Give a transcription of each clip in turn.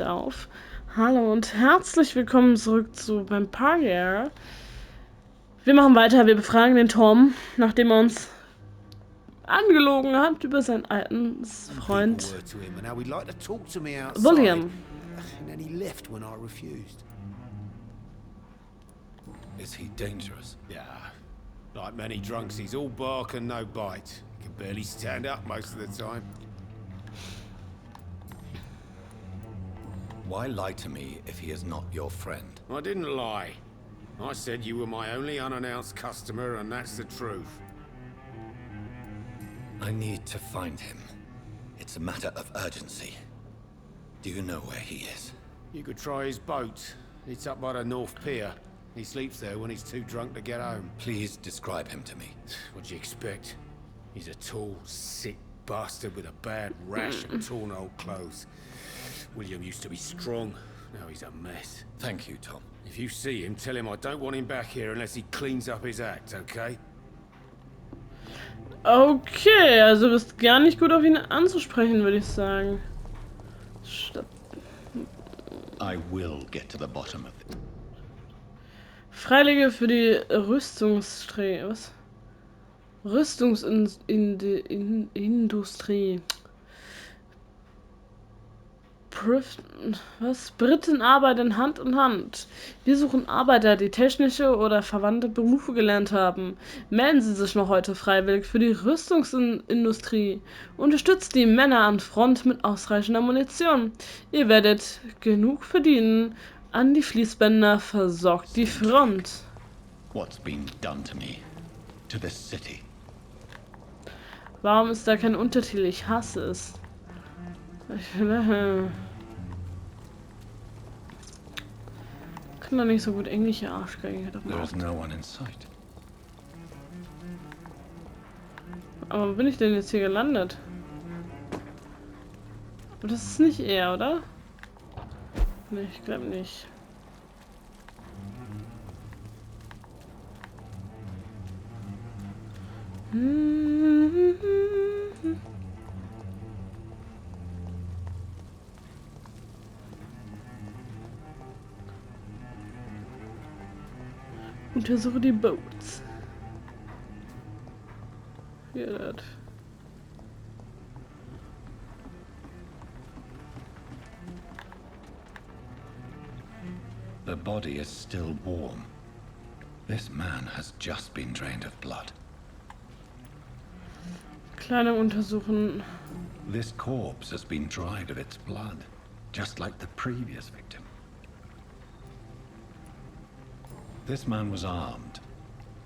Auf. Hallo und herzlich willkommen zurück zu Vampyr. Wir machen weiter, wir befragen den Tom, nachdem er uns angelogen hat über seinen alten Freund William. Is he dangerous? Yeah. Like many drunks, he's all bark and no bite. He can barely stand up most of the time. Why lie to me if he is not your friend? I didn't lie. I said you were my only unannounced customer, and that's the truth. I need to find him. It's a matter of urgency. Do you know where he is? You could try his boat. It's up by the North Pier. He sleeps there when he's too drunk to get home. Please describe him to me. What'd you expect? He's a tall, sick bastard with a bad rash and torn old clothes. William used to be strong. Now he's a mess. Thank you, Tom. If you see him, tell him I don't want him back here unless he cleans up his act, okay? Okay, also du bist gar nicht gut auf ihn anzusprechen, würde ich sagen. I will get to the bottom of it. Freiwillige für die Rüstungsindustrie. Briten arbeiten Hand in Hand. Wir suchen Arbeiter, die technische oder verwandte Berufe gelernt haben. Melden Sie sich noch heute freiwillig für die Rüstungsindustrie. Unterstützt die Männer an Front mit ausreichender Munition. Ihr werdet genug verdienen. An die Fließbänder, versorgt die Front. What's been done to me? To this city? Warum ist da kein Untertitel? Ich hasse es. Kann doch nicht so gut englische Arschgeigen. There's no one in sight. Aber wo bin ich denn jetzt hier gelandet? Aber das ist nicht er, oder? Ne, ich glaube nicht. Untersuche die Boats. Hier, das. The body is still warm. This man has just been drained of blood. Kleine untersuchen. This corpse has been dried of its blood, just like the previous victim. This man was armed.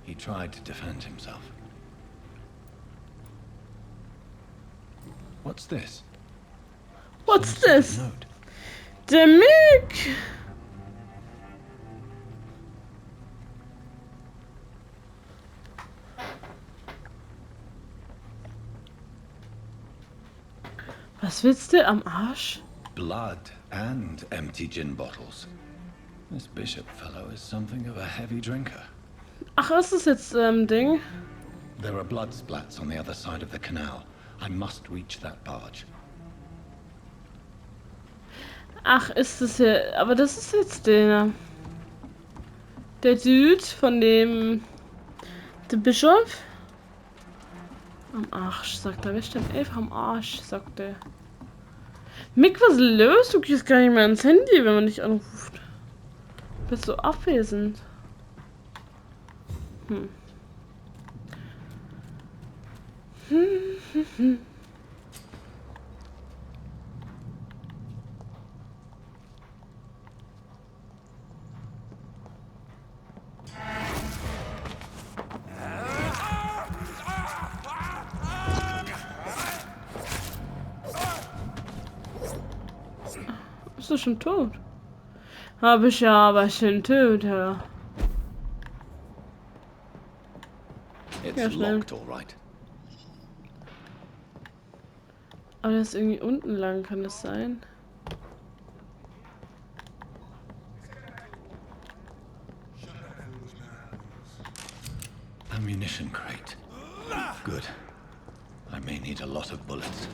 He tried to defend himself. What's this? What's Some sort of this? note. Der Mick! Was willst du am Arsch? Blood and empty gin bottles. This bishop fellow is something of a heavy drinker. Ach, ist das jetzt Ding? There are blood splats on the other side of the canal. I must reach that barge. Ach, ist das hier. Aber das ist jetzt der Dude von dem. Der Bischof? Am Arsch, sagt er. Wer steht einfach am Arsch, sagt er. Mick, was ist los? Du gehst gar nicht mehr ans Handy, wenn man dich anruft. Du bist so abwesend. Bist du schon tot? Hab ich ja, aber schon tot, ja. It's locked, all right. Aber das ist irgendwie unten lang, kann das sein? Ammunition crate. Good. I may need a lot of bullets.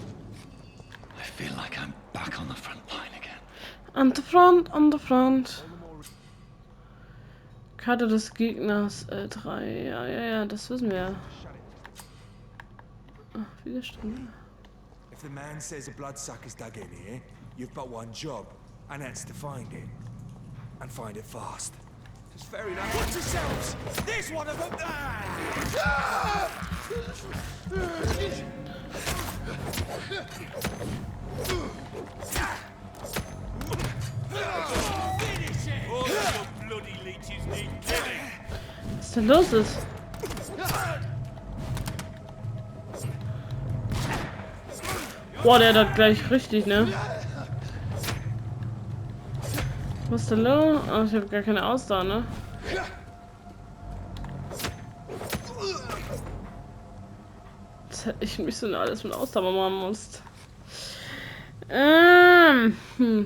I feel like I'm back on the front line again. An der Front, an der Front. Karte des Gegners, L3. Ja, das wissen wir ja. Ach, Widerstand. If the man says a bloodsucker's dug in here, you've but one job, and that's to find it. And find it fast. Just fair enough. Watch yourselves! There's one of them! Finish it! All your bloody leeches need killing! Was denn los ist? Boah, der hat gleich richtig, ne? Was ist denn los? Oh, ich habe gar keine Ausdauer, ne? Das hätte ich mich so alles mit Ausdauer machen muss. Dem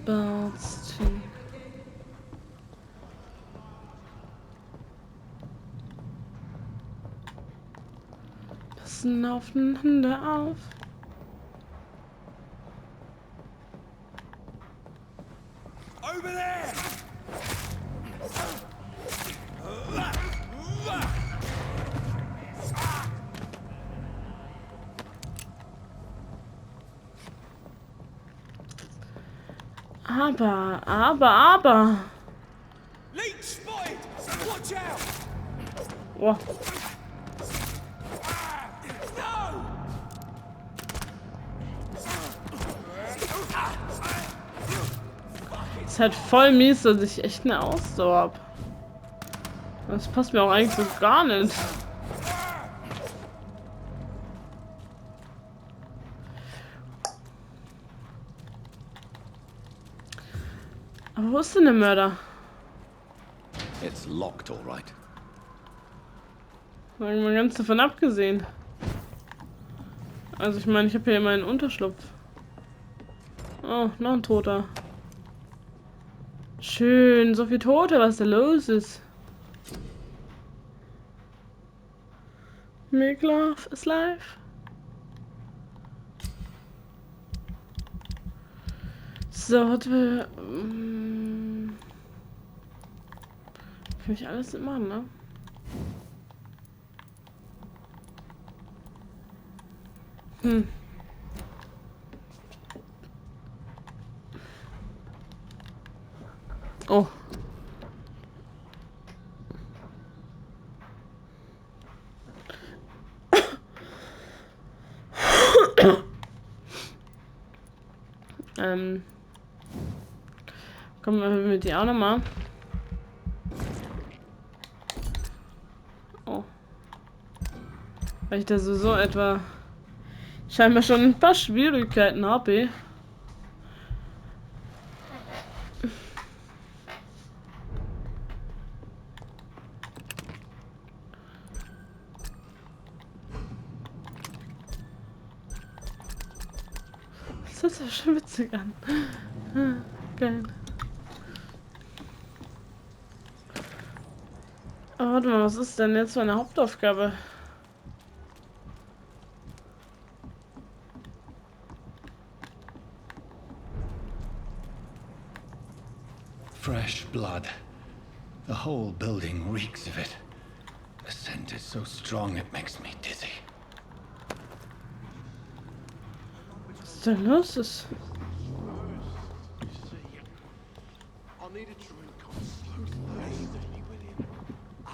Arzt. Passen aufeinander auf. Over there! Aber. Leech spotted! Watch out! Boah. No! Ist halt voll mies, dass ich echt eine Ausdauer hab. Das passt mir auch eigentlich so gar nicht. Aber wo ist denn der Mörder? It's locked, all right. Mal ganz davon abgesehen. Also ich meine, ich habe hier meinen Unterschlupf. Oh, noch ein Toter. Schön, so viel Tote, was da los ist. Make love is life. So, was wir... kann ich alles nicht machen, ne? Oh. Kommen wir mit dir auch nochmal. Oh. Weil ich da sowieso etwa scheinbar schon ein paar Schwierigkeiten habe. Das hört sich schon witzig an. Geil. Aber warte mal, was ist denn jetzt meine Hauptaufgabe? Fresh blood. The whole building reeks of it. The scent is so strong it makes me dizzy. Was ist denn los? I'll need a drink. Slowly, William.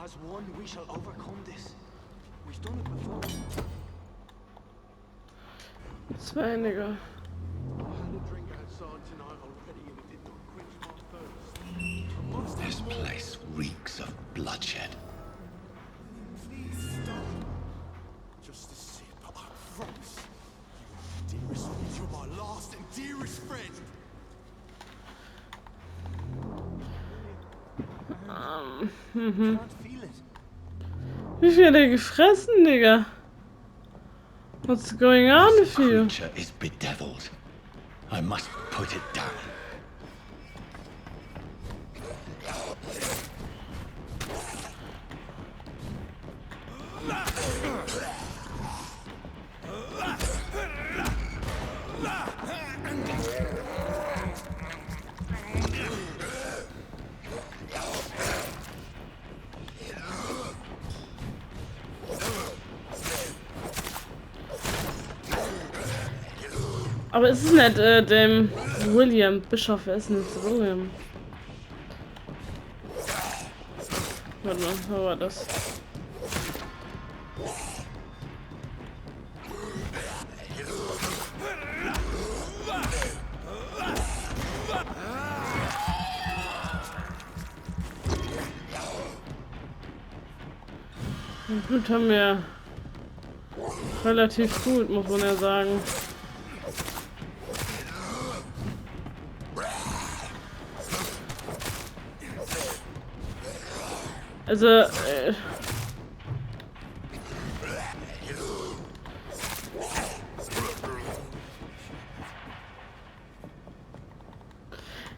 As one, we shall overcome this. We've done it before. Zwei, Digga. I had a drink outside tonight already and it did not quench my thirst. This place reeks of bloodshed. Please stop. Just a sip, I promise. Dearest, you're my last and dearest friend. Can't feel it. Wie viel hat er gefressen, Digga? What's going on with The you? creature is bedeviled. I must put it down. Aber es ist nicht dem William Bischof, wer ist denn jetzt William? Warte mal, wo war das? Das Blut haben wir relativ gut, muss man ja sagen. Also,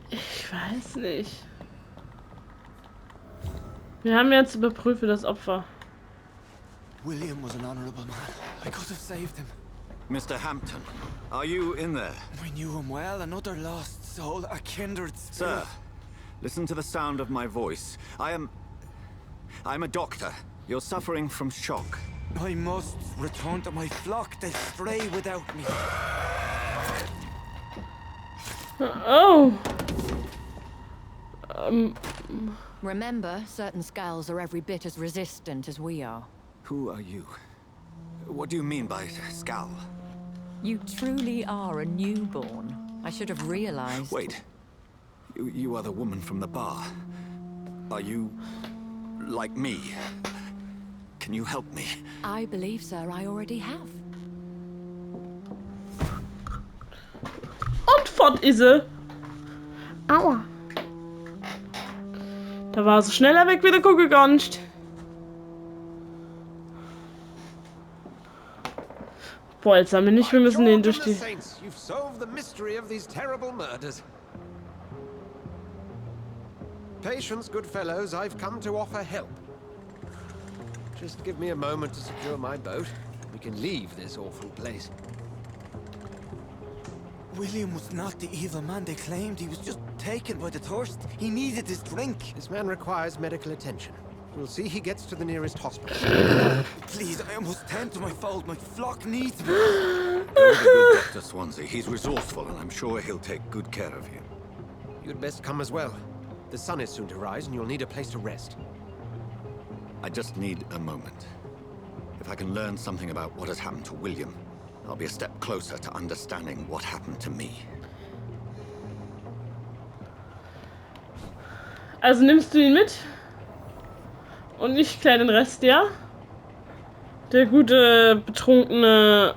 ich weiß nicht. Wir haben jetzt überprüfe das Opfer. William was an honorable man. I could have saved him. Mr. Hampton, are you in there? I knew him well, another lost soul, a kindred spirit. Sir, listen to the sound of my voice. I'm a doctor. You're suffering from shock. I must return to my flock. They stray without me. Oh! Remember, certain skulls are every bit as resistant as we are. Who are you? What do you mean by skull? You truly are a newborn. I should have realized. Wait. You are the woman from the bar. Are you like me? Can you help me? I believe, sir, I already have. Und fort ist sie. Aua. Da war sie schneller weg wie der Kugelgonst. Boah, jetzt haben wir nicht, wir müssen den durch die... You've solved the mystery of these terrible murders. Patience, good fellows, I've come to offer help. Just give me a moment to secure my boat. We can leave this awful place. William was not the evil man they claimed. He was just taken by the thirst. He needed his drink. This man requires medical attention. We'll see he gets to the nearest hospital. Please, I must tend to my fold. My flock needs me. Go with a good Dr. Swansea. He's resourceful and I'm sure he'll take good care of you. You'd best come as well. The sun is soon to rise and you'll need a place to rest. I just need a moment. If I can learn something about what has happened to William, I'll be a step closer to understanding what happened to me. Also nimmst du ihn mit? Und ich kläre den Rest, ja? Der gute, betrunkene...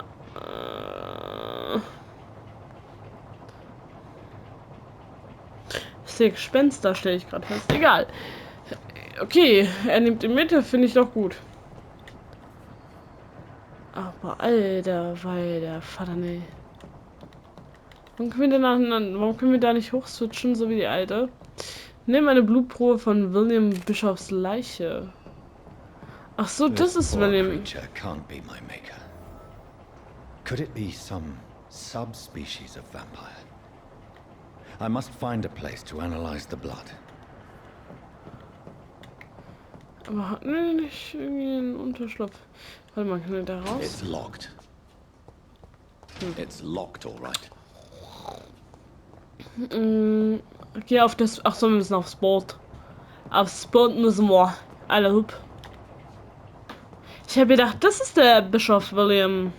Ich sehe Gespenster, stelle ich gerade fest. Egal. Okay, er nimmt ihn mit, finde ich doch gut. Aber alter, weil der Vater, nee. Warum können wir da nicht hochswitchen, so wie die alte? Nimm eine Blutprobe von William Bischofs Leiche. Ach so, das ist William. Creature can't be my maker. Could it be some subspecies of vampire? I must find a place to analyze the blood. Aber hatten wir nicht irgendwie einen Unterschlupf? Warte mal, kann er da raus? It's locked. It's locked, all right. Geh auf das... Ach so, wir müssen aufs Boot. Aufs Boot müssen wir. Alle hup. Ich habe gedacht, das ist der Bischof William.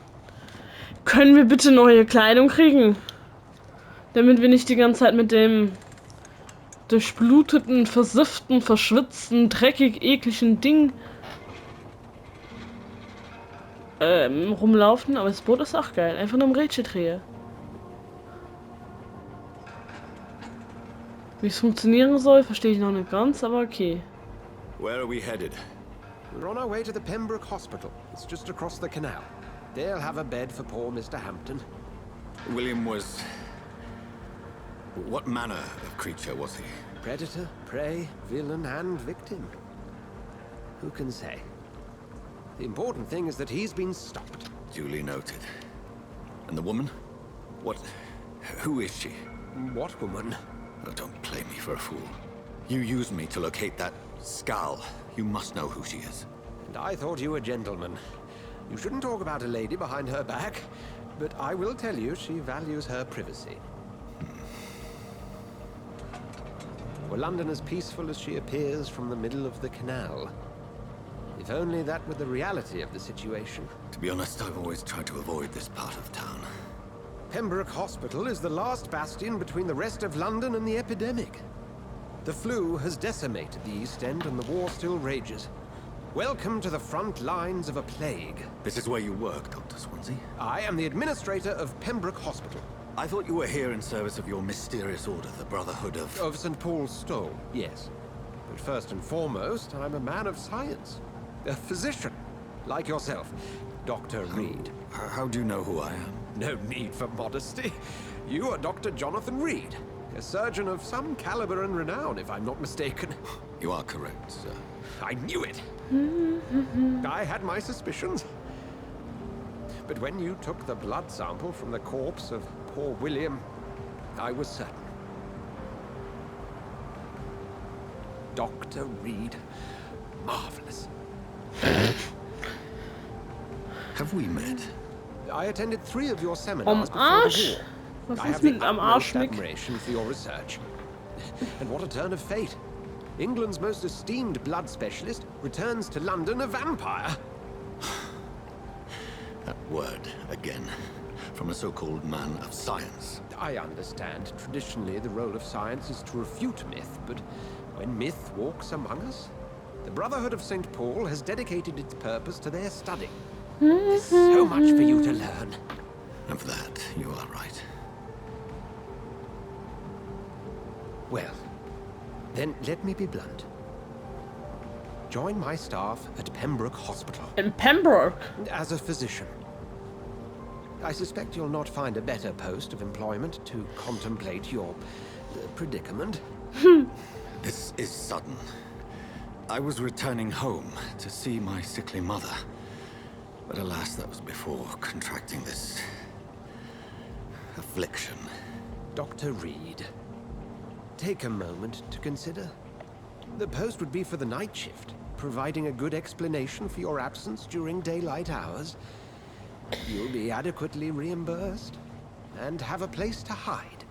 Können wir bitte neue Kleidung kriegen? Damit wir nicht die ganze Zeit mit dem durchbluteten, versifften, verschwitzten, dreckig, ekligen Ding rumlaufen. Aber das Boot ist auch geil. Einfach nur im Rädchen drehen. Wie es funktionieren soll, verstehe ich noch nicht ganz, aber okay. Where are we headed? We're on our way to the Pembroke Hospital. It's just across the canal. They'll have a bed for poor Mr. Hampton. William was... What manner of creature was he? Predator, prey, villain, and victim. Who can say? The important thing is that he's been stopped. Duly noted. And the woman? What... who is she? What woman? Oh, don't play me for a fool. You used me to locate that skull. You must know who she is. And I thought you a gentleman. You shouldn't talk about a lady behind her back, but I will tell you she values her privacy. Were London as peaceful as she appears from the middle of the canal? If only that were the reality of the situation. To be honest, I've always tried to avoid this part of town. Pembroke Hospital is the last bastion between the rest of London and the epidemic. The flu has decimated the East End and the war still rages. Welcome to the front lines of a plague. This is where you work, Dr. Swansea? I am the administrator of Pembroke Hospital. I thought you were here in service of your mysterious order, the Brotherhood of... Of St. Paul's Stole, yes. But first and foremost, I'm a man of science. A physician, like yourself, Dr. Reed. How do you know who I am? No need for modesty. You are Dr. Jonathan Reed, a surgeon of some caliber and renown, if I'm not mistaken. You are correct, sir. I knew it! I had my suspicions. But when you took the blood sample from the corpse of poor William, I was certain. Dr. Reed. Marvelous. Have we met? I attended 3 of your seminars before Arsch? the war. Was I ist have the mit am utmost Arsch, Nick? admiration for your research. And what a turn of fate. England's most esteemed blood specialist returns to London a vampire. That word, again. From a so-called man of science. I understand. Traditionally, the role of science is to refute myth, but when myth walks among us, the Brotherhood of St. Paul has dedicated its purpose to their study. There's so much for you to learn. Of that, you are right. Well, then let me be blunt. Join my staff at Pembroke Hospital. In Pembroke? As a physician. I suspect you'll not find a better post of employment to contemplate your predicament. This is sudden. I was returning home to see my sickly mother. But alas, that was before contracting this... affliction. Dr. Reed, take a moment to consider. The post would be for the night shift, providing a good explanation for your absence during daylight hours. You'll be adequately reimbursed and have a place to hide.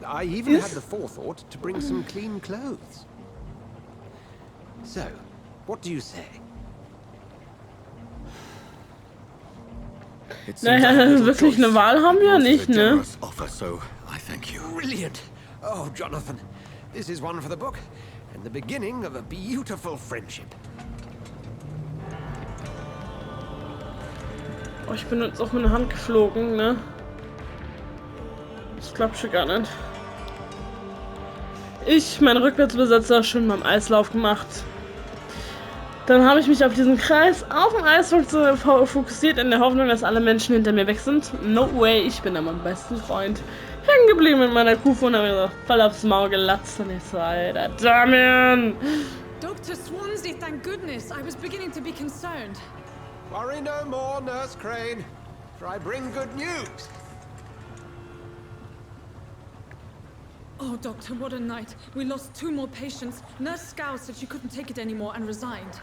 I even had the forethought to bring some clean clothes. So, what do you say? Naja, wirklich eine Wahl haben wir ja nicht, ne? Offer, so I thank you. Brilliant! Oh, Jonathan, this is one for the book, and the beginning of a beautiful friendship. Oh, ich bin jetzt auf meine Hand geflogen, ne? Das klappt schon gar nicht. Mein Rückwärtsbesetzer, schon beim Eislauf gemacht. Dann habe ich mich auf diesen Kreis auf dem Eis fokussiert, in der Hoffnung, dass alle Menschen hinter mir weg sind. No way, ich bin da mein besten Freund hängen geblieben mit meiner Kufe und habe mir so voll aufs Maul gelatzt und ich so, Alter, Damian! Dr. Swansea, thank goodness. I was beginning to be concerned. Worry no more, Nurse Crane, for I bring good news. Oh, Doctor, what a night. We lost 2 more patients. Nurse Scow said she couldn't take it anymore and resigned.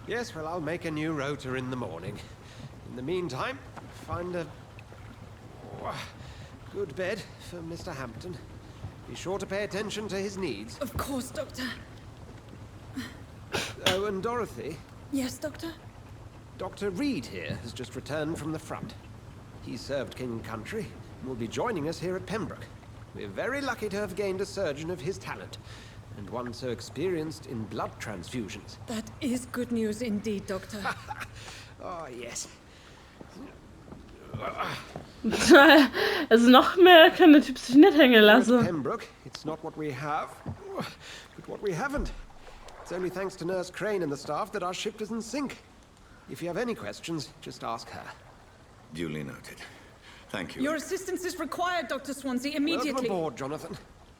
Yes, well, I'll make a new rota in the morning. In the meantime, find a good bed for Mr. Hampton. Be sure to pay attention to his needs. Of course, Doctor. Oh, and Dorothy, Yes, Doctor? Dr. Reed here has just returned from the front. He served King and Country and will be joining us here at Pembroke. We're very lucky to have gained a surgeon of his talent, and one so experienced in blood transfusions. That is good news indeed, Doctor. Oh, yes. Also noch mehr kann der Typ sich nicht hängen At lassen. Pembroke, it's not what we have, but what we haven't. It's only thanks to Nurse Crane and the staff that our ship doesn't sink. If you have any questions, just ask her. Duly noted. Thank you. Your assistance is required, Dr. Swansea, immediately. Welcome aboard, Jonathan.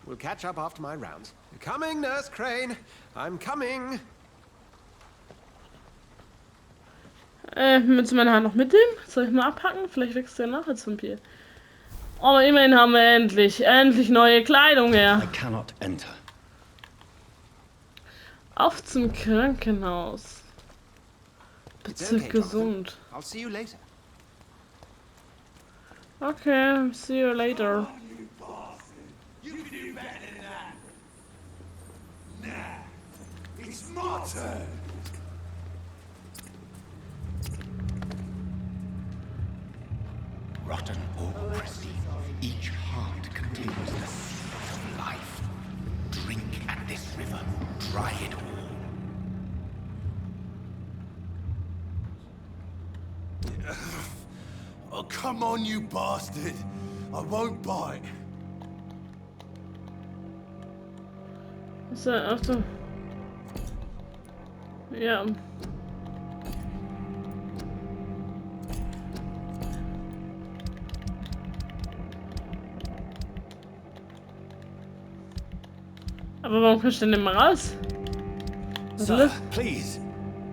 We'll catch up after my rounds. Coming, Nurse Crane. I'm coming. Willst du meine Hand noch mitnehmen? Soll ich mal abhacken? Vielleicht wächst du ja nach als Vampir. Aber immerhin haben wir endlich neue Kleidung her. I cannot enter. Auf zum Krankenhaus. Bezirk gesund. I'll see you later. Okay, see you later. You can do better than that. Nah, it's my turn. Rotten or pristine, each heart contains the seed of life. Drink at this river, dry it all. Oh, come on, you bastard. I won't bite. Ist er auf der... Ja. Aber warum kannst du denn mal raus? Was Sir, ist das? please.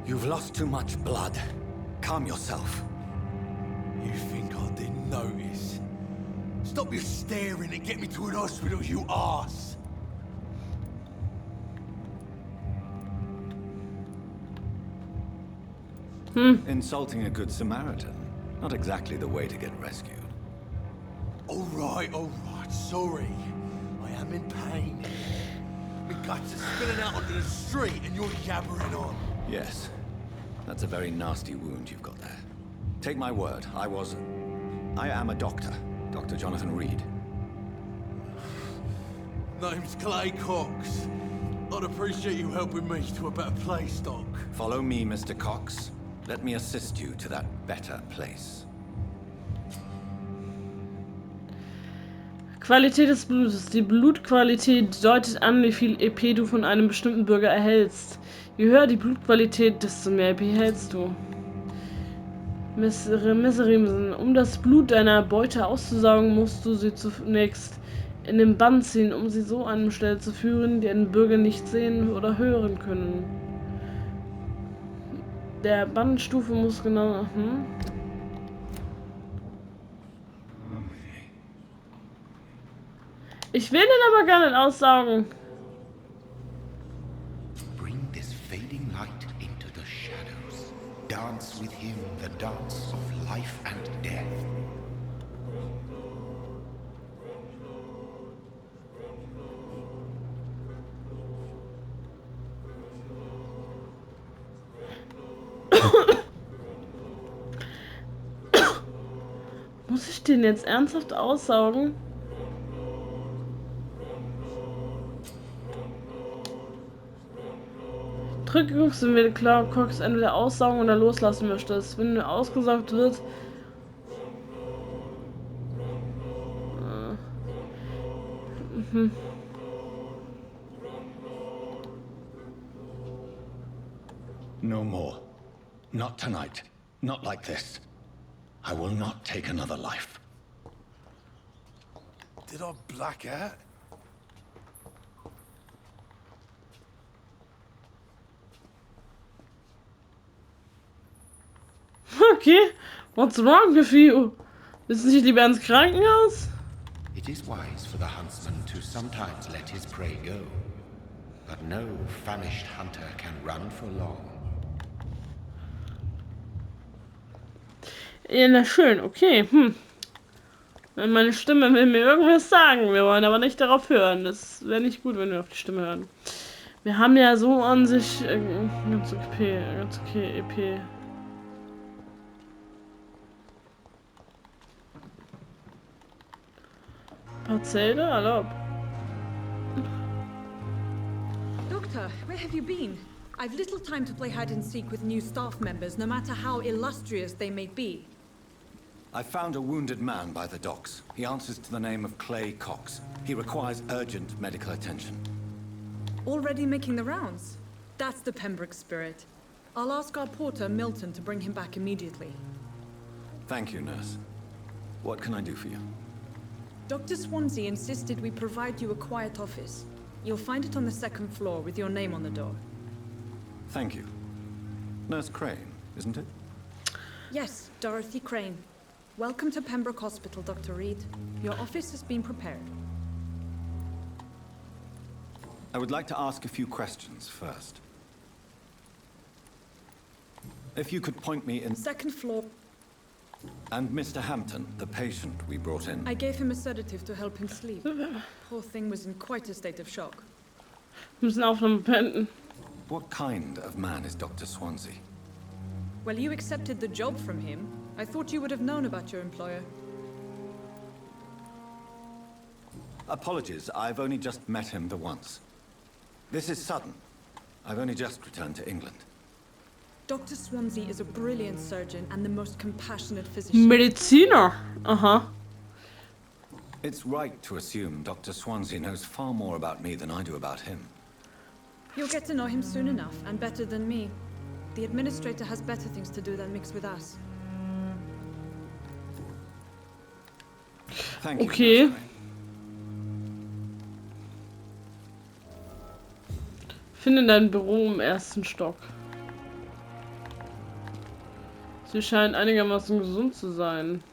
You've lost too much blood. Calm yourself. You think I didn't notice? Stop your staring and get me to an hospital, you arse. Insulting a good Samaritan. Not exactly the way to get rescued. All right, sorry. I am in pain. My guts are spilling out onto the street and you're yabbering on. Yes. That's a very nasty wound you've got there. Take my word, I am a doctor. Dr. Jonathan Reed. Name's Clay Cox. I'd appreciate you helping me to a better place, Doc. Follow me, Mr. Cox. Let me assist you to that better place. Qualität des Blutes. Die Blutqualität deutet an, wie viel EP du von einem bestimmten Bürger erhältst. Je höher die Blutqualität, desto mehr EP hältst du. Messerimsen. Um das Blut deiner Beute auszusaugen, musst du sie zunächst in den Bann ziehen, um sie so an eine Stelle zu führen, die ein Bürger nicht sehen oder hören können. Der Bannstufe muss genau... Ich will den aber gar nicht aussaugen. Bring this fading light into the shadows. Dance with him the dance of life and death. Muss ich den jetzt ernsthaft aussaugen? Drücke, wenn wir klar Cox entweder aussaugen oder loslassen möchtest. Wenn er ausgesaugt wird. No more. Not tonight. Not like this. I will not take another life. Did I black out? Okay, what's wrong with you? Willst du nicht lieber ins Krankenhaus? It is wise for the huntsman to sometimes let his prey go. But no famished hunter can run for long. Ja, na schön, okay. Meine Stimme will mir irgendwas sagen. Wir wollen aber nicht darauf hören. Das wäre nicht gut, wenn wir auf die Stimme hören. Wir haben ja so an sich ganz okay, EP. Parzelle erlaubt. Doctor, where have you been? I've little time to play hide and seek with new staff members, no matter how illustrious they may be. I found a wounded man by the docks. He answers to the name of Clay Cox. He requires urgent medical attention. Already making the rounds? That's the Pembroke spirit. I'll ask our porter, Milton, to bring him back immediately. Thank you, nurse. What can I do for you? Dr. Swansea insisted we provide you a quiet office. You'll find it on the second floor with your name on the door. Thank you. Nurse Crane, isn't it? Yes, Dorothy Crane. Welcome to Pembroke Hospital, Dr. Reed. Your office has been prepared. I would like to ask a few questions first. If you could point me in... Second floor. And Mr. Hampton, the patient we brought in. I gave him a sedative to help him sleep. Poor thing was in quite a state of shock. Wir müssen Aufnahme beenden. What kind of man is Dr. Swansea? Well, you accepted the job from him. I thought you would have known about your employer. Apologies, I've only just met him the once. This is sudden. I've only just returned to England. Dr. Swansea is a brilliant surgeon and the most compassionate physician. Mediziner. Aha. It's right to assume Dr. Swansea knows far more about me than I do about him. You'll get to know him soon enough, and better than me. The administrator has better things to do than mix with us. Thank you. Okay. Nurse. Finde dein Büro im ersten Stock. Sie scheinen einigermaßen gesund zu sein.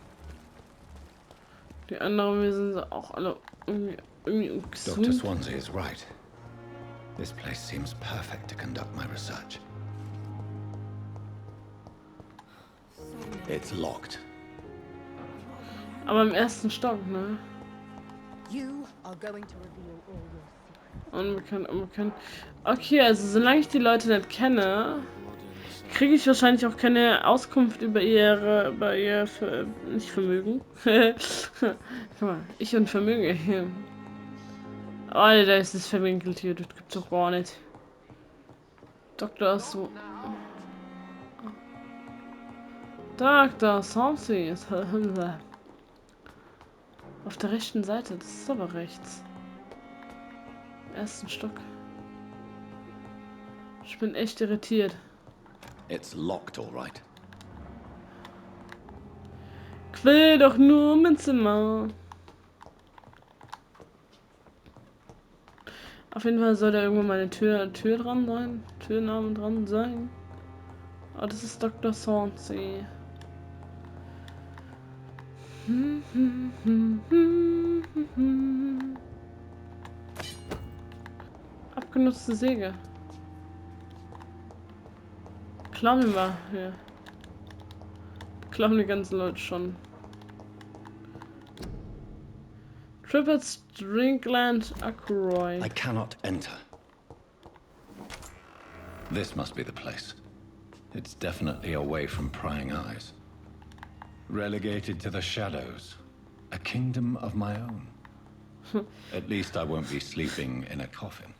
Die anderen Wesen sind auch alle irgendwie gesund. Dr. Swansea is right. This place seems perfect to conduct my research. It's locked. Aber im ersten Stock, ne? You are going to reveal all your secrets. Unbekannt. Okay, also solange ich die Leute nicht kenne, kriege ich wahrscheinlich auch keine Auskunft über ihr nicht Vermögen. Guck mal, ich und Vermögen. Alter, ist das verwinkelt hier, das gibt's doch gar nicht. Dr. Swansea ist auf der rechten Seite, das ist aber rechts. Im ersten Stock. Ich bin echt irritiert. It's locked, all right. Quäl doch nur mein Zimmer. Auf jeden Fall soll da irgendwo meine Tür dran sein. Türname dran sein. Oh, das ist Dr. Swansea. Abgenutzte Säge. Klauen wir mal hier. Klauen die ganzen Leute schon. Triple Strinkland Ackroyd. I cannot enter. This must be the place. It's definitely away from prying eyes. Relegated to the shadows. A kingdom of my own. At least I won't be sleeping in a coffin.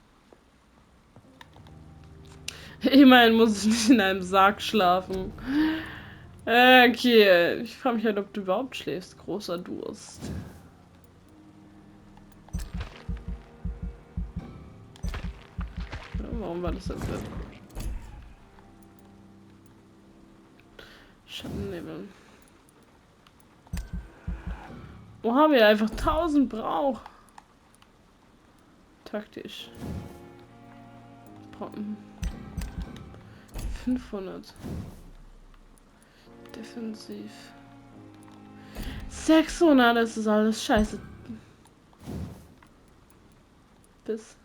Immerhin muss ich nicht in einem Sarg schlafen. Okay, ich frage mich halt, ob du überhaupt schläfst. Großer Durst. Ja, warum war das jetzt? Schattennebel. Wo haben wir einfach 1000 braucht? Taktisch. Brauchen 500. Defensiv. 600, das ist alles scheiße. Bis.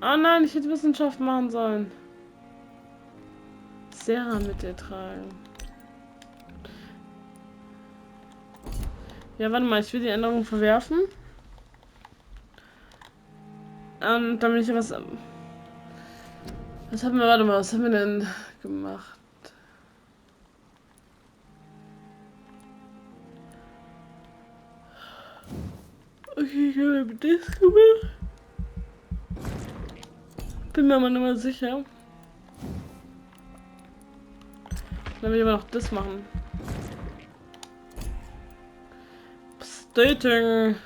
Oh nein, ich hätte Wissenschaft machen sollen. Sarah mit dir tragen. Ja, warte mal, ich will die Änderung verwerfen. Damit ich was. Was haben wir, warte mal, was haben wir denn gemacht? Okay, ich habe das gemacht. Bin mir aber nicht mehr sicher. Dann will ich aber noch das machen. Dating.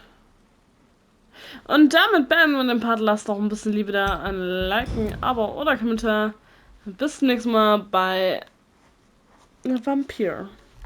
Und damit beenden wir den Part. Lasst doch ein bisschen Liebe da, ein Liken, Abo oder Kommentar. Bis zum nächsten Mal bei Vampyr.